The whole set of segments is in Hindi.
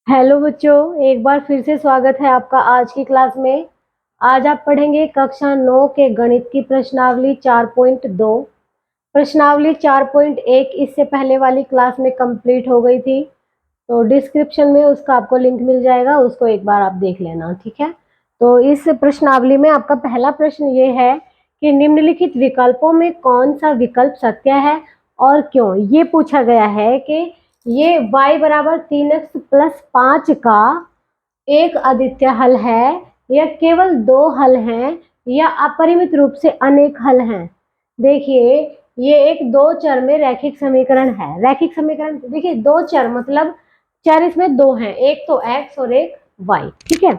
हेलो बच्चों, एक बार फिर से स्वागत है आपका आज की क्लास में। आज आप पढ़ेंगे कक्षा 9 के गणित की प्रश्नावली 4.2। प्रश्नावली 4.1 इससे पहले वाली क्लास में कंप्लीट हो गई थी, तो डिस्क्रिप्शन में उसका आपको लिंक मिल जाएगा, उसको एक बार आप देख लेना, ठीक है। तो इस प्रश्नावली में आपका पहला प्रश्न ये है कि निम्नलिखित विकल्पों में कौन सा विकल्प सत्य है और क्यों। ये पूछा गया है कि ये y बराबर 3x प्लस 5 का एक अद्वितीय हल है या केवल दो हल हैं या अपरिमित रूप से अनेक हल हैं। देखिए, ये एक दो चर में रैखिक समीकरण है। रैखिक समीकरण देखिए, दो चर मतलब चर इसमें दो हैं, एक तो x और एक y, ठीक है।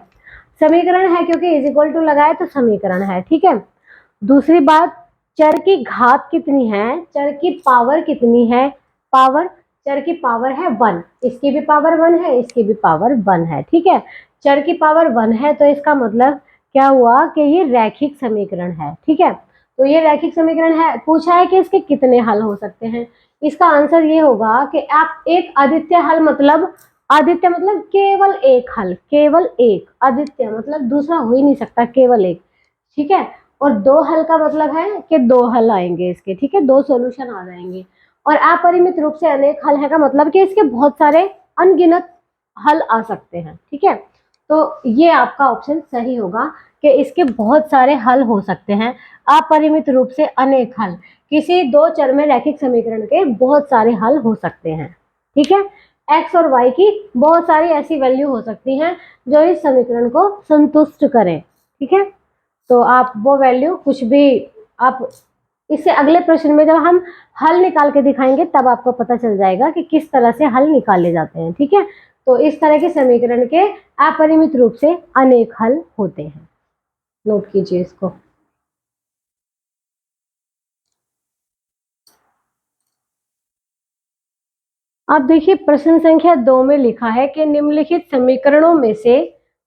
समीकरण है क्योंकि इज इक्वल टू लगाए तो समीकरण है, ठीक है। दूसरी बात, चर की घात कितनी है, चर की पावर कितनी है। पावर, चर की पावर है 1, इसकी भी पावर 1 है, इसकी भी पावर 1 है, ठीक है। चर की पावर 1 है तो इसका मतलब क्या हुआ कि ये रैखिक समीकरण है, ठीक है। तो ये रैखिक समीकरण है। पूछा है कि इसके कितने हल हो सकते हैं। इसका आंसर ये होगा कि आप एक अद्वितीय हल मतलब, अद्वितीय मतलब केवल एक हल, केवल एक। अद्वितीय मतलब दूसरा हो ही नहीं सकता, केवल एक, ठीक है। और दो हल का मतलब है कि दो हल आएंगे इसके, ठीक है, दो सॉल्यूशन आ जाएंगे। और अपरिमित रूप से अनेक हल है का मतलब कि इसके बहुत सारे अनगिनत हल आ सकते हैं, ठीक है। तो ये आपका ऑप्शन सही होगा कि इसके बहुत सारे हल हो सकते हैं। अपरिमित रूप से अनेक हल, किसी दो चर में रैखिक समीकरण के बहुत सारे हल हो सकते हैं, ठीक है। एक्स और वाई की बहुत सारी ऐसी वैल्यू हो सकती हैं जो इस समीकरण को संतुष्ट करें, ठीक है। तो आप वो वैल्यू कुछ भी, आप इससे अगले प्रश्न में जब हम हल निकाल के दिखाएंगे तब आपको पता चल जाएगा कि किस तरह से हल निकाले जाते हैं, ठीक है। तो इस तरह के समीकरण के अपरिमित रूप से अनेक हल होते हैं, नोट कीजिए इसको। अब देखिए, प्रश्न संख्या 2 में लिखा है कि निम्नलिखित समीकरणों में से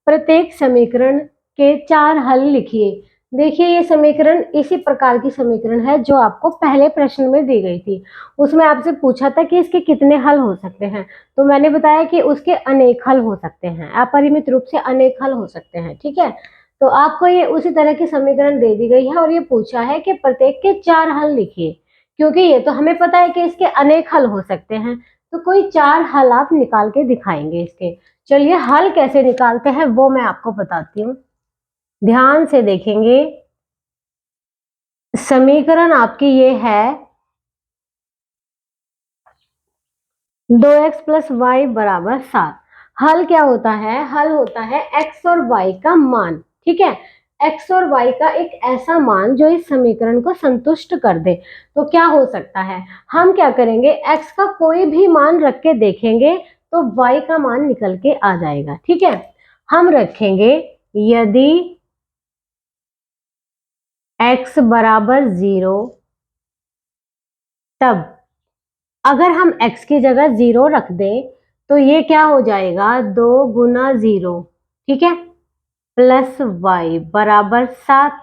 प्रत्येक समीकरण के 4 हल लिखिए। देखिए, ये समीकरण इसी प्रकार की समीकरण है जो आपको पहले प्रश्न में दी गई थी। उसमें आपसे पूछा था कि इसके कितने हल हो सकते हैं, तो मैंने बताया कि उसके अनेक हल हो सकते हैं, अपरिमित रूप से अनेक हल हो सकते हैं, ठीक है। तो आपको ये उसी तरह की समीकरण दे दी गई है और ये पूछा है कि प्रत्येक के 4 हल लिखिए। क्योंकि ये तो हमें पता है कि इसके अनेक हल हो सकते हैं, तो कोई 4 हल आप निकाल के दिखाएंगे इसके। चलिए, हल कैसे निकालते हैं वो मैं आपको बताती हूँ। ध्यान से देखेंगे, समीकरण आपकी ये है 2x प्लस वाई बराबर 7। हल क्या होता है, हल होता है x और y का मान, ठीक है। x और y का एक ऐसा मान जो इस समीकरण को संतुष्ट कर दे। तो क्या हो सकता है, हम क्या करेंगे, x का कोई भी मान रख के देखेंगे तो y का मान निकल के आ जाएगा, ठीक है। हम रखेंगे, यदि x बराबर 0, तब अगर हम x की जगह 0 रख दें तो ये क्या हो जाएगा, 2 गुना 0, ठीक है, प्लस y बराबर 7।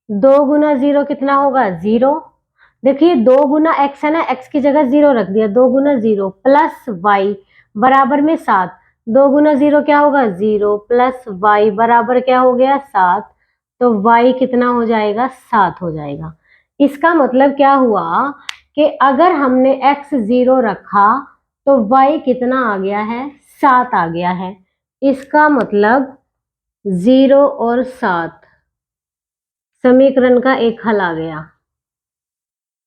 2 गुना 0 कितना होगा, 0। देखिए, 2 गुना x है ना, x की जगह 0 रख दिया, 2 गुना 0 प्लस y बराबर में 7। 2 गुना 0 क्या होगा, 0, प्लस y बराबर क्या हो गया, 7। तो y कितना हो जाएगा, 7 हो जाएगा। इसका मतलब क्या हुआ कि अगर हमने x 0 रखा तो y कितना आ गया है, 7 आ गया है। इसका मतलब 0 और 7 समीकरण का एक हल आ गया।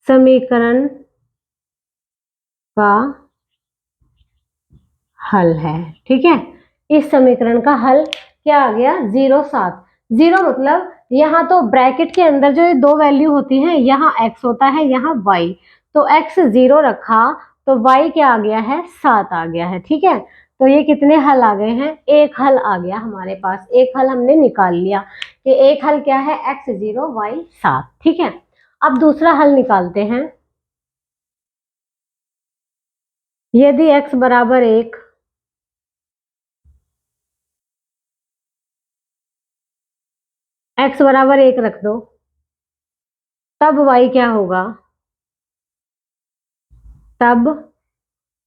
समीकरण का हल है, ठीक है। इस समीकरण का हल क्या आ गया, 0 7। 0 मतलब यहाँ तो ब्रैकेट के अंदर जो ये दो वैल्यू होती हैं, यहाँ x होता है, यहाँ y। तो x 0 रखा तो y क्या आ गया है, 7 आ गया है, ठीक है। तो ये कितने हल आ गए हैं, एक हल आ गया हमारे पास, एक हल हमने निकाल लिया कि एक हल क्या है, x 0 y 7, ठीक है। अब दूसरा हल निकालते हैं। यदि x बराबर 1, x बराबर 1 रख दो, तब y क्या होगा, तब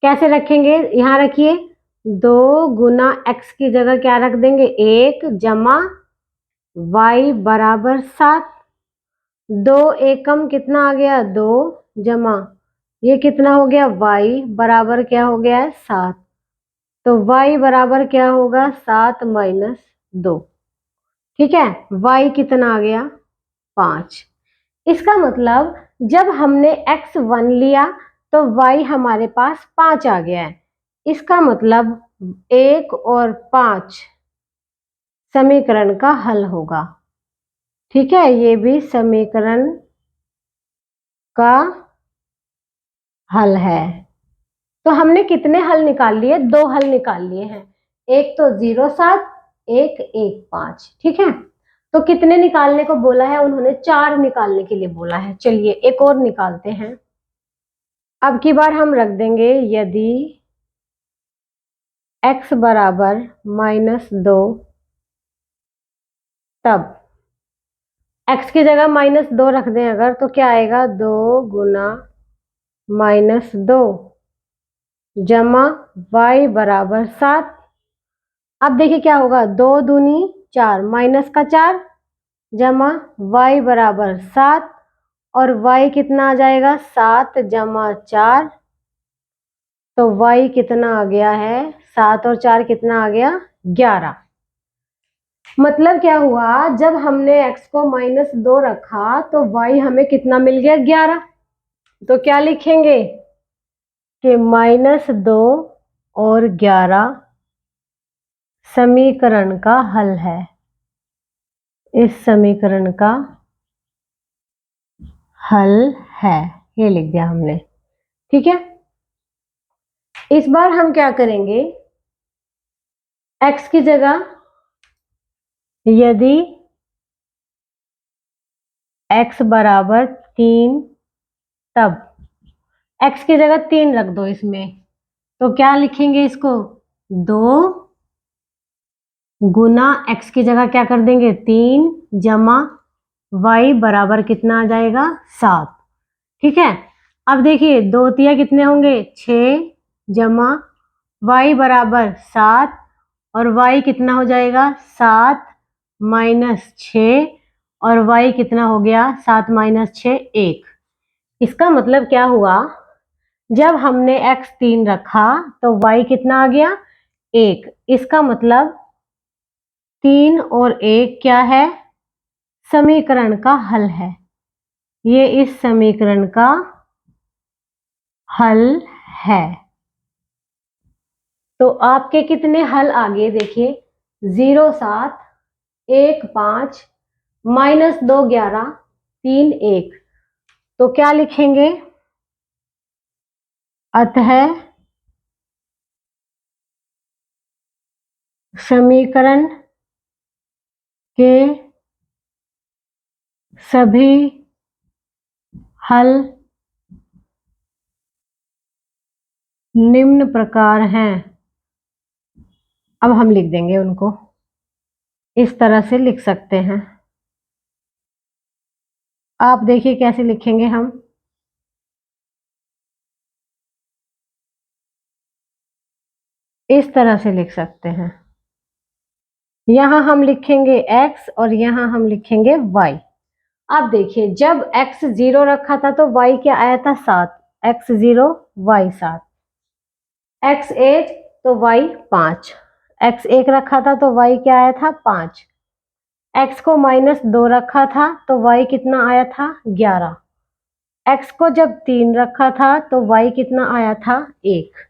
कैसे रखेंगे, यहां रखिए, 2 गुना x की जगह क्या रख देंगे 1 जमा y बराबर 7। 2 एकम कितना आ गया 2 जमा ये कितना हो गया y बराबर क्या हो गया है 7। तो y बराबर क्या होगा 7 माइनस 2। ठीक है, y कितना आ गया 5। इसका मतलब जब हमने x1 लिया तो y हमारे पास 5 आ गया है। इसका मतलब 1 और 5 समीकरण का हल होगा। ठीक है, ये भी समीकरण का हल है। तो हमने कितने हल निकाल लिए 2 हल निकाल लिए हैं, एक तो 0,7 एक 1,5। ठीक है, तो कितने निकालने को बोला है उन्होंने 4 निकालने के लिए बोला है। चलिए एक और निकालते हैं। अब की बार हम रख देंगे यदि x बराबर -2 तब x की जगह -2 रख दें अगर तो क्या आएगा 2 गुना -2 जमा y बराबर 7। अब देखिए क्या होगा 2 दूनी 4 माइनस का 4 जमा y बराबर 7 और y कितना आ जाएगा 7 जमा 4। तो y कितना आ गया है 7 और 4 कितना आ गया 11। मतलब क्या हुआ जब हमने x को -2 रखा तो y हमें कितना मिल गया 11। तो क्या लिखेंगे कि -2 और 11 समीकरण का हल है। इस समीकरण का हल है, ये लिख दिया हमने। ठीक है, इस बार हम क्या करेंगे x की जगह यदि x बराबर 3 तब x की जगह 3 रख दो इसमें, तो क्या लिखेंगे इसको 2 गुना x की जगह क्या कर देंगे 3 जमा y बराबर कितना आ जाएगा 7। ठीक है, अब देखिए 2 तिया कितने होंगे 6 जमा y बराबर 7 और y कितना हो जाएगा 7 माइनस 6 और y कितना हो गया 7 माइनस 6 1। इसका मतलब क्या हुआ जब हमने x 3 रखा तो y कितना आ गया 1। इसका मतलब 3 और 1 क्या है समीकरण का हल है। ये इस समीकरण का हल है। तो आपके कितने हल आ गए देखिए 0,7 1,5 -2 11 3 1। तो क्या लिखेंगे अतः समीकरण के सभी हल निम्न प्रकार हैं। अब हम लिख देंगे उनको, इस तरह से लिख सकते हैं। आप देखिए कैसे लिखेंगे हम। इस तरह से लिख सकते हैं, यहां हम लिखेंगे x और यहां हम लिखेंगे y। अब देखिए जब x 0 रखा था तो y क्या आया था 7, x 0 y 7, x 1 तो y 5, x 1 रखा था तो y क्या आया था 5, x को -2 रखा था तो y कितना आया था 11, x को जब 3 रखा था तो y कितना आया था 1।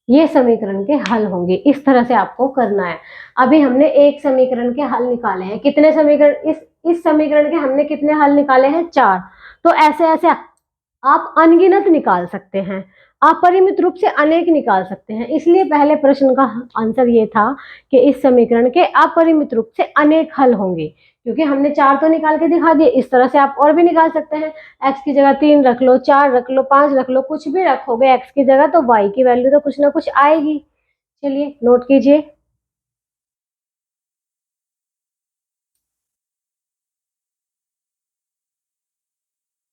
ये समीकरण के हल होंगे। इस तरह से आपको करना है। अभी हमने एक समीकरण के हल निकाले हैं। कितने समीकरण इस समीकरण के हमने कितने हल निकाले हैं 4। तो ऐसे ऐसे आप अनगिनत निकाल सकते हैं, अपरिमित रूप से अनेक निकाल सकते हैं। इसलिए पहले प्रश्न का आंसर ये था कि इस समीकरण के अपरिमित रूप से अनेक हल होंगे, क्योंकि हमने 4 तो निकाल के दिखा दिए। इस तरह से आप और भी निकाल सकते हैं। x की जगह 3 रख लो, 4 रख लो, 5 रख लो, कुछ भी रखोगे x की जगह तो y की वैल्यू तो कुछ ना कुछ आएगी। चलिए नोट कीजिए।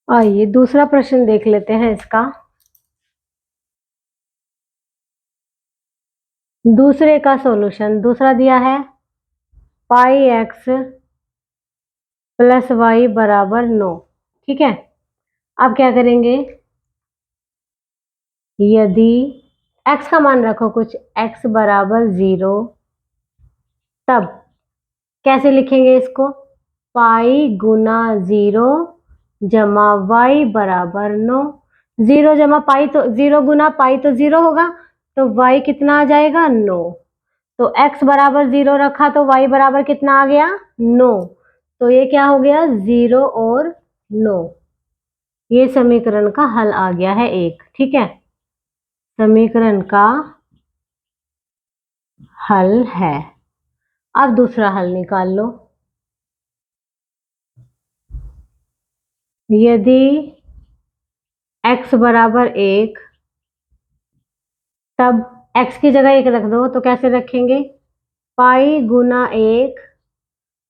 आइए दूसरा प्रश्न देख लेते हैं इसका। दूसरे का सॉल्यूशन दूसरा दिया है पाई एक्स प्लस वाई बराबर 9। ठीक है, अब क्या करेंगे, यदि x का मान रखो कुछ x बराबर 0, तब कैसे लिखेंगे इसको, पाई गुना 0 जमा वाई बराबर 9। 0 जमा पाई तो 0 गुना पाई तो 0 होगा, तो y कितना आ जाएगा 9। तो x बराबर 0 रखा तो y बराबर कितना आ गया 9। तो ये क्या हो गया 0 और 9। ये समीकरण का हल आ गया है एक। ठीक है, समीकरण का हल है। अब दूसरा हल निकाल लो। यदि x बराबर 1, तब x की जगह 1 रख दो, तो कैसे रखेंगे, पाई गुना 1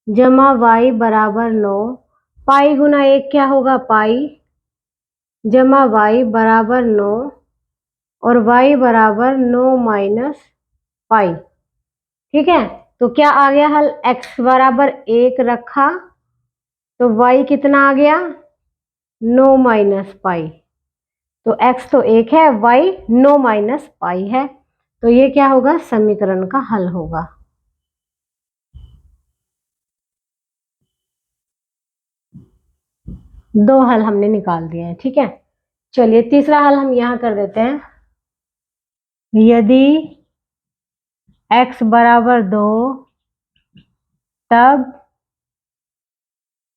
जमा y बराबर 9। पाई गुना 1 क्या होगा, पाई जमा y बराबर 9 और y बराबर 9 माइनस पाई। ठीक है, तो क्या आ गया हल, x बराबर 1 रखा तो y कितना आ गया 9 माइनस पाई। तो x तो 1 है, y 9 माइनस पाई है। तो ये क्या होगा, समीकरण का हल होगा। दो हल हमने निकाल दिए हैं। ठीक है, चलिए तीसरा हल हम यहां कर देते हैं। यदि x बराबर 2, तब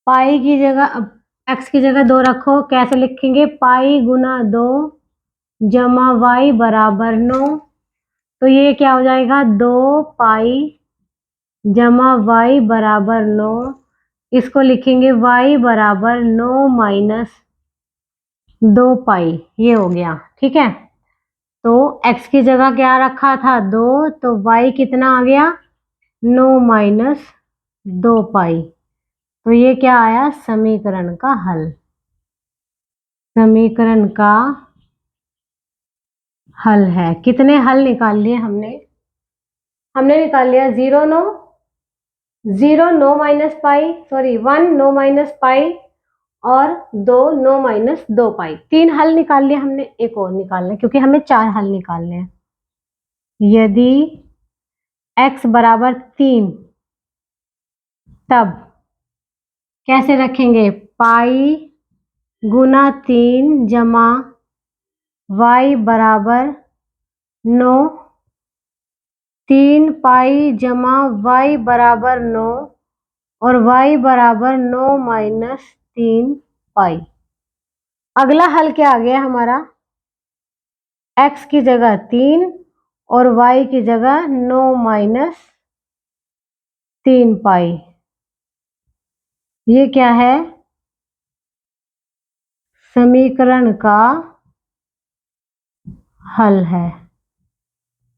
पाई की जगह x की जगह 2 रखो, कैसे लिखेंगे, पाई गुना 2 जमा y बराबर 9। तो ये क्या हो जाएगा 2 पाई जमा y बराबर 9। इसको लिखेंगे y बराबर 9 माइनस 2 पाई। ये हो गया। ठीक है, तो x की जगह क्या रखा था 2, तो y कितना आ गया 9 माइनस 2 पाई। तो ये क्या आया, समीकरण का हल। समीकरण का हल है। कितने हल निकाल लिए हमने, हमने निकाल लिया 0 9 0 9 minus pi, sorry 1 9 minus pi और 2 9 माइनस 2 पाई। 3 हल निकाल लिए हमने, एक और निकालना है क्योंकि हमें 4 हल निकालने हैं। यदि x बराबर 3, तब कैसे रखेंगे, पाई गुना 3 जमा y बराबर 9। 3 पाई जमा y बराबर 9 और y बराबर 9 माइनस 3 पाई। अगला हल क्या आ गया हमारा, x की जगह 3 और y की जगह 9 माइनस 3 पाई। ये क्या है, समीकरण का हल है।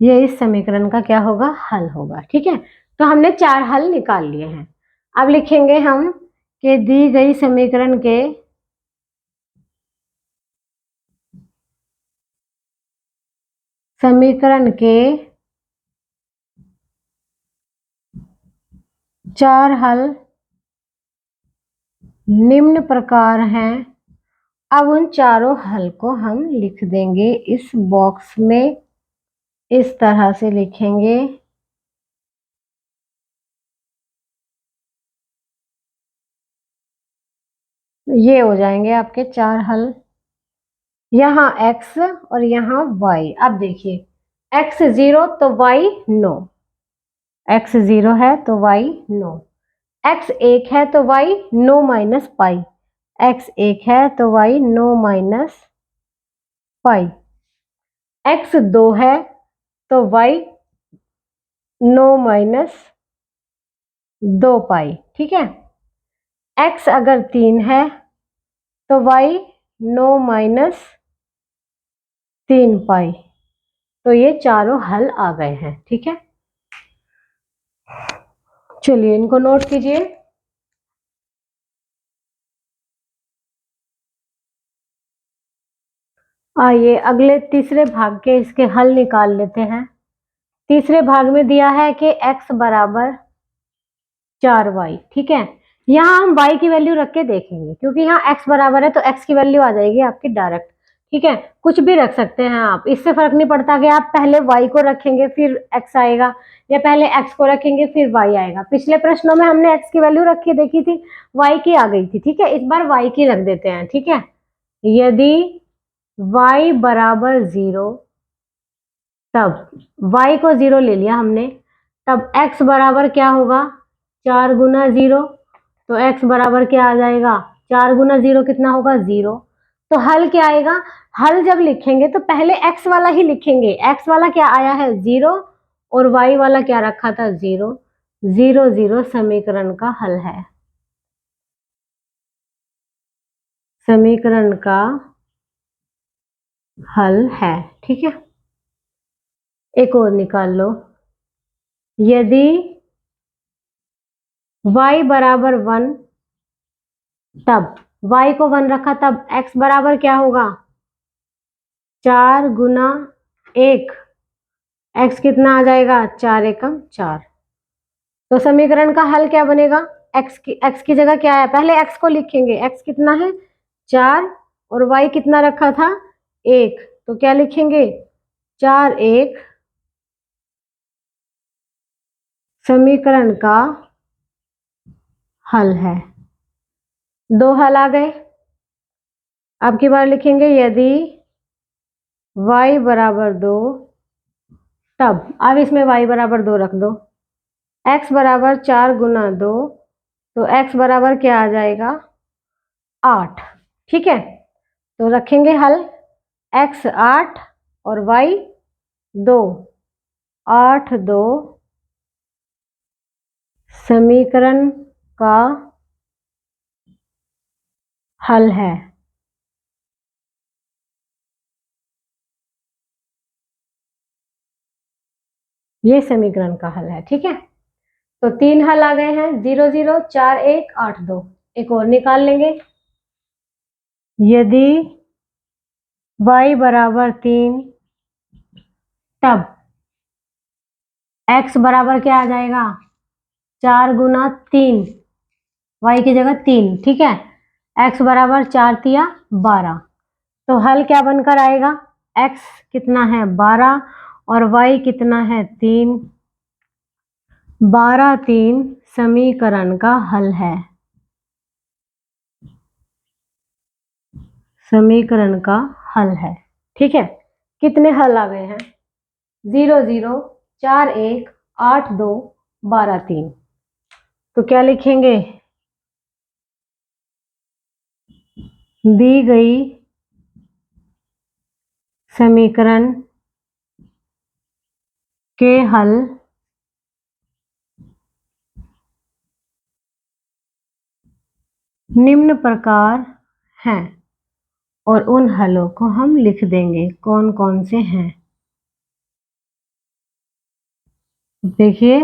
ये इस समीकरण का क्या होगा, हल होगा। ठीक है, तो हमने 4 हल निकाल लिए हैं। अब लिखेंगे हम कि दी गई समीकरण के चार हल निम्न प्रकार हैं। अब उन चारों हल को हम लिख देंगे इस बॉक्स में, इस तरह से लिखेंगे। ये हो जाएंगे आपके 4 हल, यहाँ x और यहाँ y। अब देखिए, x 0 तो y 9, x 0 है तो y 9, x 1 है तो y 9 माइनस पाई, x 1 है तो y 9 माइनस पाई, x 2 है तो y 9 माइनस 2 पाई। ठीक है, x अगर 3 है तो y 9 माइनस 3 पाई। तो ये चारों हल आ गए हैं। ठीक है, चलिए इनको नोट कीजिए। आइए अगले तीसरे भाग के इसके हल निकाल लेते हैं। तीसरे भाग में दिया है कि x बराबर 4y, ठीक है। यहाँ हम y की वैल्यू रख के देखेंगे, क्योंकि यहाँ x बराबर है तो x की वैल्यू आ जाएगी आपकी डायरेक्ट, ठीक है। कुछ भी रख सकते हैं आप, इससे फर्क नहीं पड़ता कि आप पहले y को रखेंगे फिर x आएगा, या पहले x को रखेंगे फिर y आएगा। पिछले प्रश्नों में हमने x की वैल्यू रखी देखी थी, y की आ गई थी, ठीक है। इस बार y की रख देते हैं, ठीक है। यदि y बराबर 0, तब y को 0 ले लिया हमने, तब x बराबर क्या होगा, 4 गुना 0। तो x बराबर क्या आ जाएगा, 4 गुना 0 कितना होगा, 0। तो हल क्या आएगा, हल जब लिखेंगे तो पहले x वाला ही लिखेंगे। x वाला क्या आया है, 0, और y वाला क्या रखा था, 0। 0 0 समीकरण का हल है, समीकरण का हल है, ठीक है। एक और निकाल लो। यदि y बराबर 1, तब y को 1 रखा, तब x बराबर क्या होगा, 4 गुना 1। x कितना आ जाएगा, 4 एकम 4। तो समीकरण का हल क्या बनेगा, x की जगह क्या है, पहले x को लिखेंगे, x कितना है 4, और y कितना रखा था 1, तो क्या लिखेंगे 4 1। समीकरण का हल है। दो हल आ गए। अब की बार लिखेंगे यदि y बराबर 2, तब अब इसमें y बराबर 2 रख दो, x बराबर 4 गुना 2, तो x बराबर क्या आ जाएगा 8, ठीक है। तो रखेंगे हल, x 8 और y 2, 8 2 समीकरण का हल है। ये समीकरण का हल है, ठीक है। तो 3 हल आ गए हैं, 0 0 4 1 8 2। एक और निकाल लेंगे। यदि y बराबर 3, तब x बराबर क्या आ जाएगा, 4 गुना 3, y की जगह 3, ठीक है। x बराबर 4 तिया 12। तो हल क्या बनकर आएगा, x कितना है 12 और y कितना है 3, 12 3 समीकरण का हल है, समीकरण का हल है, ठीक है। कितने हल आ गए हैं, 0 0 4 1 8 2 12 3। तो क्या लिखेंगे, दी गई समीकरण के हल निम्न प्रकार हैं, और उन हलों को हम लिख देंगे, कौन कौन से हैं। देखिए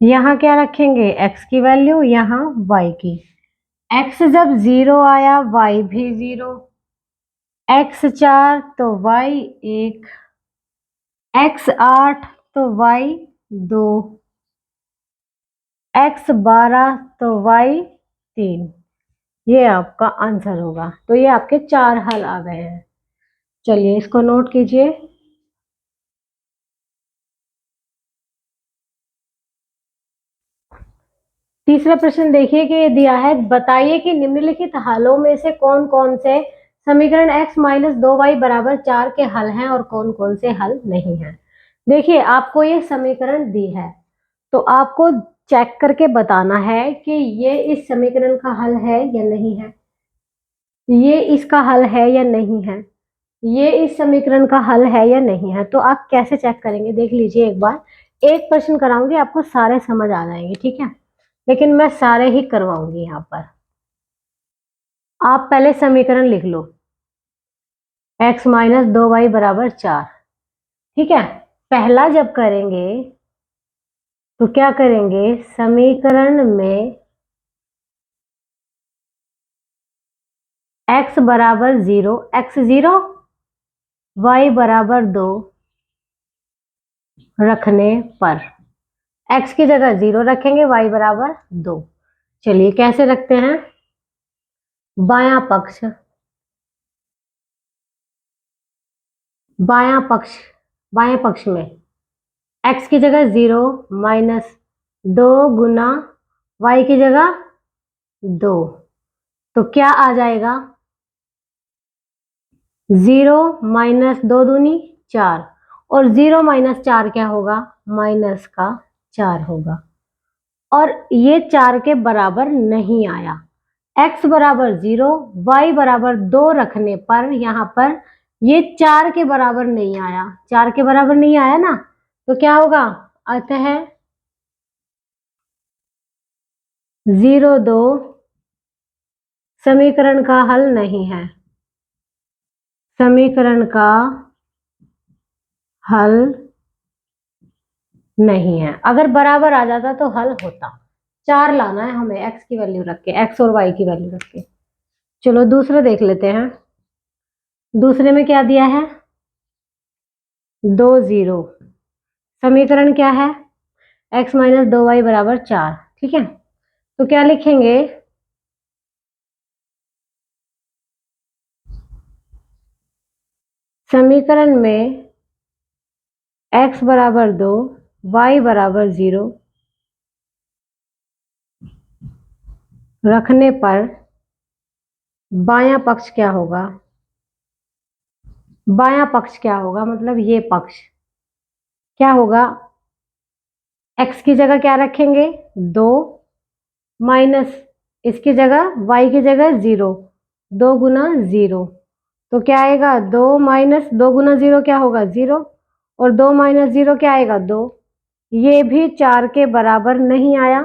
यहाँ क्या रखेंगे, x की वैल्यू, यहाँ y की। x जब 0 आया y भी 0, x 4 तो y 1, x 8 तो y 2, x 12 तो y 3। ये आपका आंसर होगा। तो ये आपके 4 हल आ गए हैं। चलिए इसको नोट कीजिए। तीसरा प्रश्न देखिए कि ये दिया है, बताइए कि निम्नलिखित हलों में से कौन कौन से समीकरण x माइनस 2y बराबर 4 के हल हैं और कौन कौन से हल नहीं हैं। देखिए आपको ये समीकरण दी है, तो आपको चेक करके बताना है कि ये इस समीकरण का हल है या नहीं है, ये इसका हल है या नहीं है, ये इस समीकरण का हल है या नहीं है। तो आप कैसे चेक करेंगे, देख लीजिए एक बार। एक प्रश्न कराऊंगी, आपको सारे समझ आ जाएंगे, ठीक है। लेकिन मैं सारे ही करवाऊंगी यहाँ पर। आप पहले समीकरण लिख लो, x माइनस 2y बराबर 4, ठीक है। पहला जब करेंगे तो क्या करेंगे, समीकरण में x बराबर 0, x 0 y बराबर 2 रखने पर x की जगह 0 रखेंगे, y बराबर 2। चलिए कैसे रखते हैं। बायां पक्ष बाएं पक्ष में x की जगह 0 माइनस 2 गुना y की जगह 2, तो क्या आ जाएगा 0 माइनस 2 दूनी 4, और 0 माइनस 4 क्या होगा, माइनस का 4 होगा। और ये 4 के बराबर नहीं आया। x बराबर 0 y बराबर 2 रखने पर यहाँ पर ये 4 के बराबर नहीं आया, 4 के बराबर नहीं आया ना, तो क्या होगा, अतः 0,2 समीकरण का हल नहीं है, समीकरण का हल नहीं है। अगर बराबर आ जाता तो हल होता। 4 लाना है हमें x की वैल्यू रख के, x और y की वैल्यू रख के। चलो दूसरा देख लेते हैं। दूसरे में क्या दिया है, 2 0। समीकरण क्या है, x माइनस 2y बराबर 4। ठीक है, तो क्या लिखेंगे, समीकरण में x बराबर 2 y बराबर 0 रखने पर बायां पक्ष क्या होगा, बायां पक्ष क्या होगा, मतलब ये पक्ष क्या होगा, x की जगह क्या रखेंगे 2 माइनस इसकी जगह y की जगह 0, 2 गुना 0, तो क्या आएगा 2 माइनस 2 गुना 0 क्या होगा 0, और 2 माइनस 0 क्या आएगा 2। ये भी 4 के बराबर नहीं आया,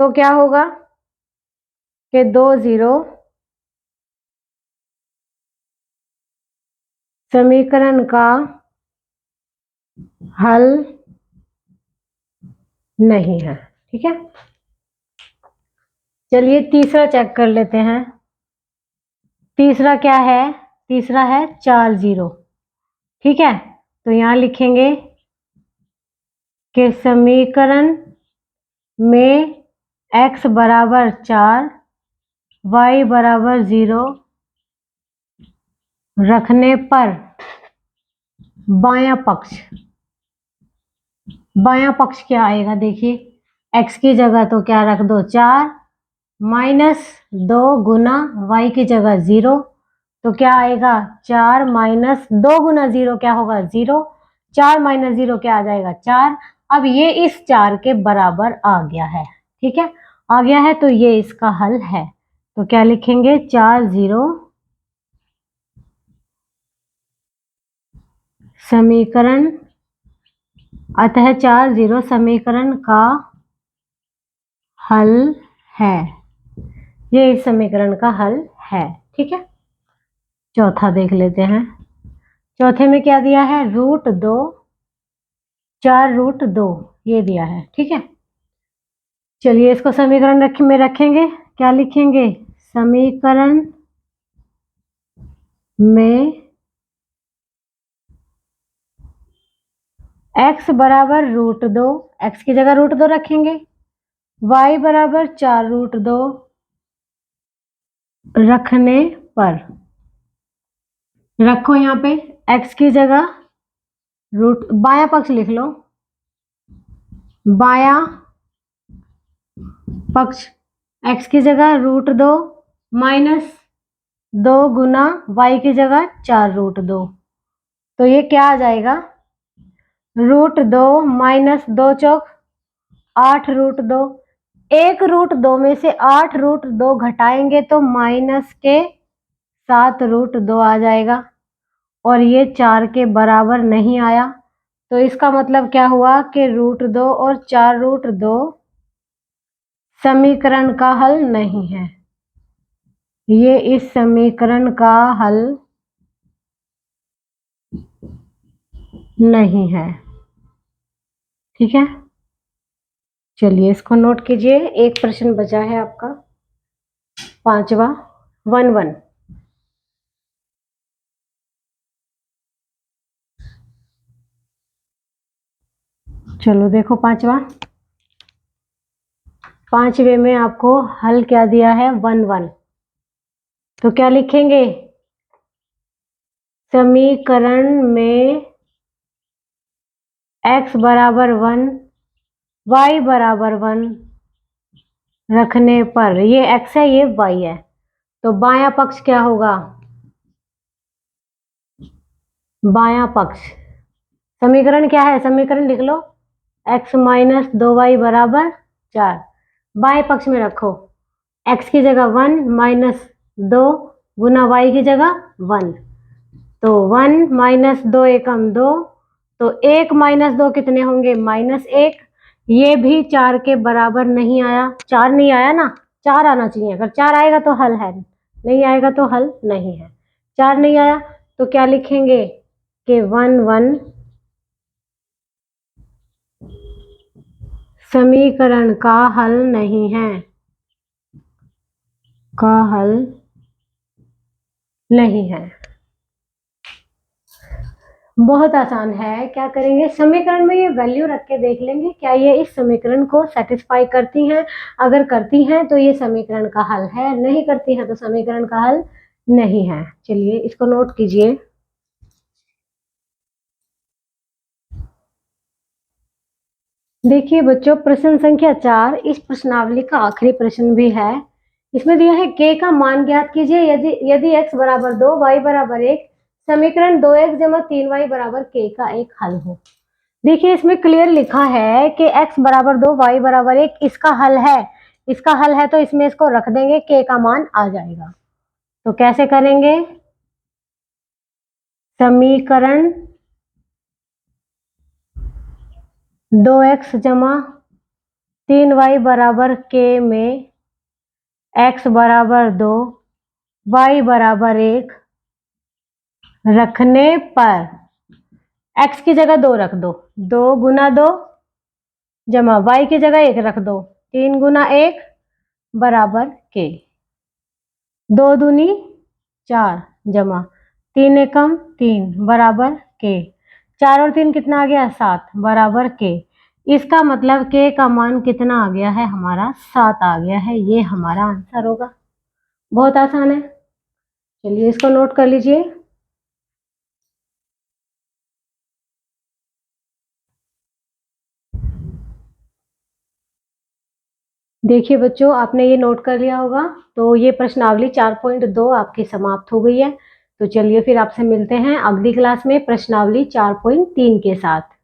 तो क्या होगा कि 2 0 समीकरण का हल नहीं है। ठीक है, चलिए तीसरा चेक कर लेते हैं। तीसरा क्या है, तीसरा है 4 0। ठीक है, तो यहां लिखेंगे कि समीकरण में x बराबर 4 y बराबर 0 रखने पर बायां पक्ष क्या आएगा, देखिए x की जगह तो क्या रख दो 4 माइनस 2 गुना y की जगह 0, तो क्या आएगा 4 माइनस 2 गुना 0 क्या होगा 0, 4 माइनस 0 क्या आ जाएगा 4। अब ये इस 4 के बराबर आ गया है। ठीक है, आ गया है, तो ये इसका हल है। तो क्या लिखेंगे 4 0 समीकरण, अतः 4 0 समीकरण का हल है, ये इस समीकरण का हल है। ठीक है, चौथा देख लेते हैं। चौथे में क्या दिया है, √2 4√2 ये दिया है। ठीक है, चलिए इसको समीकरण में रखेंगे, क्या लिखेंगे, समीकरण में x बराबर √2, x की जगह √2 रखेंगे, y बराबर 4√2 रखने पर, रखो यहाँ पे x की जगह बायां पक्ष लिख लो, बायां पक्ष x की जगह √2 माइनस 2 गुना y की जगह 4√2, तो ये क्या आ जाएगा, √2 माइनस 2 चौक 8√2, 1√2 में से 8√2 घटाएंगे तो माइनस के 7√2 आ जाएगा, और ये 4 के बराबर नहीं आया, तो इसका मतलब क्या हुआ कि √2 और 4√2 समीकरण का हल नहीं है, ये इस समीकरण का हल नहीं है। ठीक है, चलिए इसको नोट कीजिए। एक प्रश्न बचा है आपका, पांचवा 1 1। चलो देखो पांचवे में आपको हल क्या दिया है, 1 1। तो क्या लिखेंगे, समीकरण में x बराबर 1 y बराबर 1 रखने पर, ये x है ये y है, तो बायां पक्ष क्या होगा, बायां पक्ष, समीकरण क्या है, समीकरण लिख लो, x माइनस 2y बराबर 4। बाएं पक्ष में रखो, x की जगह 1 माइनस 2 गुना y की जगह 1, तो 1 माइनस 2 एकम 2, तो 1 माइनस 2 कितने होंगे, -1। ये भी 4 के बराबर नहीं आया, 4 नहीं आया ना, 4 आना चाहिए, अगर 4 आएगा तो हल है, नहीं आएगा तो हल नहीं है। 4 नहीं आया तो क्या लिखेंगे कि 1 1 समीकरण का हल नहीं है, का हल नहीं है। बहुत आसान है, क्या करेंगे, समीकरण में ये वैल्यू रख के देख लेंगे क्या ये इस समीकरण को सेटिस्फाई करती हैं, अगर करती हैं तो ये समीकरण का हल है, नहीं करती हैं तो समीकरण का हल नहीं है। चलिए इसको नोट कीजिए। देखिए बच्चों, प्रश्न संख्या 4 इस प्रश्नावली का आखिरी प्रश्न भी है। इसमें दिया है k का मान ज्ञात कीजिए यदि x बराबर 2 y बराबर 1 समीकरण 2x जमा 3y बराबर k का एक हल हो। देखिए इसमें क्लियर लिखा है कि x बराबर 2 y बराबर 1 इसका हल है, इसका हल है तो इसमें इसको रख देंगे, k का मान आ जाएगा। तो कैसे करेंगे, समीकरण 2x जमा 3y बराबर k में x बराबर 2 y बराबर 1 रखने पर x की जगह 2 रख दो, 2 गुना 2 जमा y की जगह 1 रख दो, 3 गुना 1 बराबर k, 2 दूनी 4 जमा 3 एकम 3 बराबर k, 4 और 3 कितना आ गया, 7 बराबर k। इसका मतलब k का मान कितना आ गया है हमारा, 7 आ गया है, ये हमारा आंसर होगा। बहुत आसान है, चलिए इसको नोट कर लीजिए। देखिए बच्चों, आपने ये नोट कर लिया होगा, तो ये प्रश्नावली 4.2 आपकी समाप्त हो गई है। तो चलिए फिर आपसे मिलते हैं अगली क्लास में प्रश्नावली 4.3 के साथ।